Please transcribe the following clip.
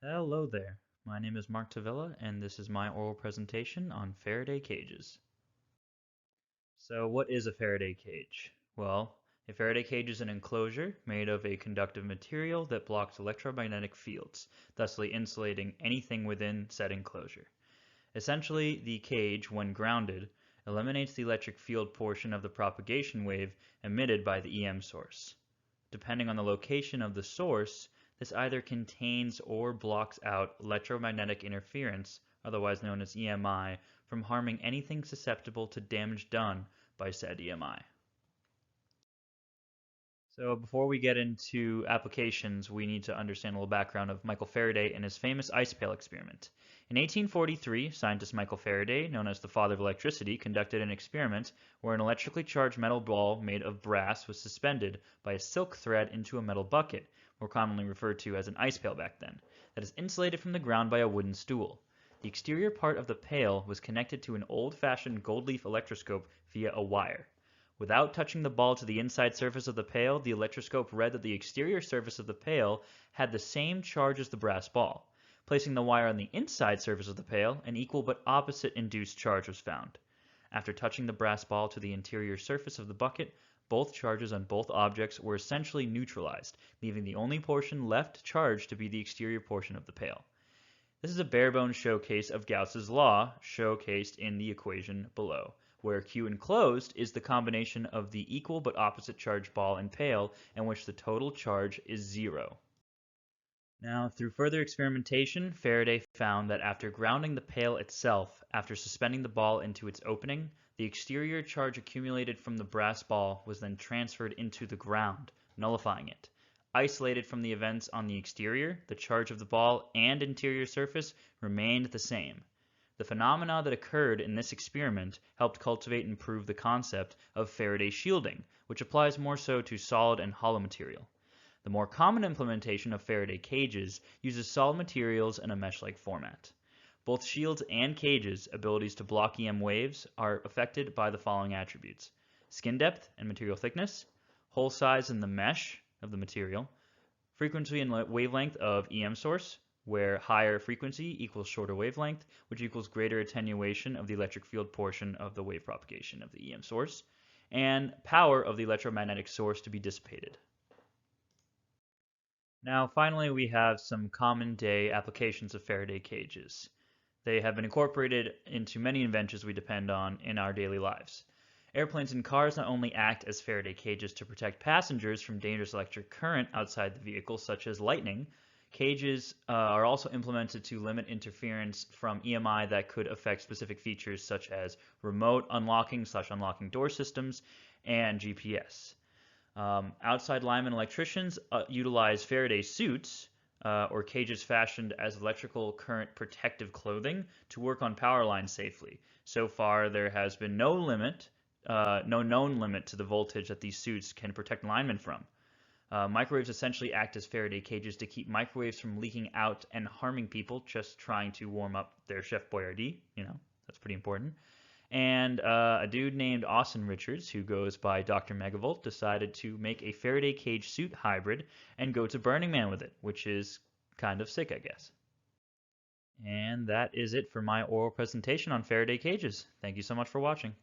Hello there. My name is Mark Tavilla, and this is my oral presentation on Faraday cages. So, what is a Faraday cage? Well, a Faraday cage is an enclosure made of a conductive material that blocks electromagnetic fields, thusly insulating anything within said enclosure. Essentially, the cage, when grounded, eliminates the electric field portion of the propagation wave emitted by the EM source. Depending on the location of the source, this either contains or blocks out electromagnetic interference, otherwise known as EMI, from harming anything susceptible to damage done by said EMI. So before we get into applications, we need to understand a little background of Michael Faraday and his famous ice pail experiment. In 1843, scientist Michael Faraday, known as the father of electricity, conducted an experiment where an electrically charged metal ball made of brass was suspended by a silk thread into a metal bucket, more commonly referred to as an ice pail back then, that is insulated from the ground by a wooden stool. The exterior part of the pail was connected to an old-fashioned gold leaf electroscope via a wire. Without touching the ball to the inside surface of the pail, the electroscope read that the exterior surface of the pail had the same charge as the brass ball. Placing the wire on the inside surface of the pail, an equal but opposite induced charge was found. After touching the brass ball to the interior surface of the bucket, both charges on both objects were essentially neutralized, leaving the only portion left charged to be the exterior portion of the pail. This is a bare-bones showcase of Gauss's law, showcased in the equation below, where Q enclosed is the combination of the equal but opposite charge ball and pail, in which the total charge is 0. Now, through further experimentation, Faraday found that after grounding the pail itself, after suspending the ball into its opening, the exterior charge accumulated from the brass ball was then transferred into the ground, nullifying it. Isolated from the events on the exterior, the charge of the ball and interior surface remained the same. The phenomena that occurred in this experiment helped cultivate and prove the concept of Faraday shielding, which applies more so to solid and hollow material. The more common implementation of Faraday cages uses solid materials in a mesh-like format. Both shields and cages' abilities to block EM waves are affected by the following attributes: skin depth and material thickness, hole size in the mesh of the material, frequency and wavelength of EM source, where higher frequency equals shorter wavelength, which equals greater attenuation of the electric field portion of the wave propagation of the EM source, and power of the electromagnetic source to be dissipated. Now, finally, we have some common day applications of Faraday cages. They have been incorporated into many inventions we depend on in our daily lives. Airplanes and cars not only act as Faraday cages to protect passengers from dangerous electric current outside the vehicle, such as lightning, cages are also implemented to limit interference from EMI that could affect specific features such as remote unlocking/unlocking door systems and GPS. Outside linemen electricians utilize Faraday suits or cages fashioned as electrical current protective clothing to work on power lines safely. So far, there has been no known limit to the voltage that these suits can protect linemen from. Microwaves essentially act as Faraday cages to keep microwaves from leaking out and harming people just trying to warm up their Chef Boyardee. That's pretty important. And a dude named Austin Richards, who goes by Dr. Megavolt, decided to make a Faraday cage suit hybrid and go to Burning Man with it, which is kind of sick, I guess. And that is it for my oral presentation on Faraday cages. Thank you so much for watching.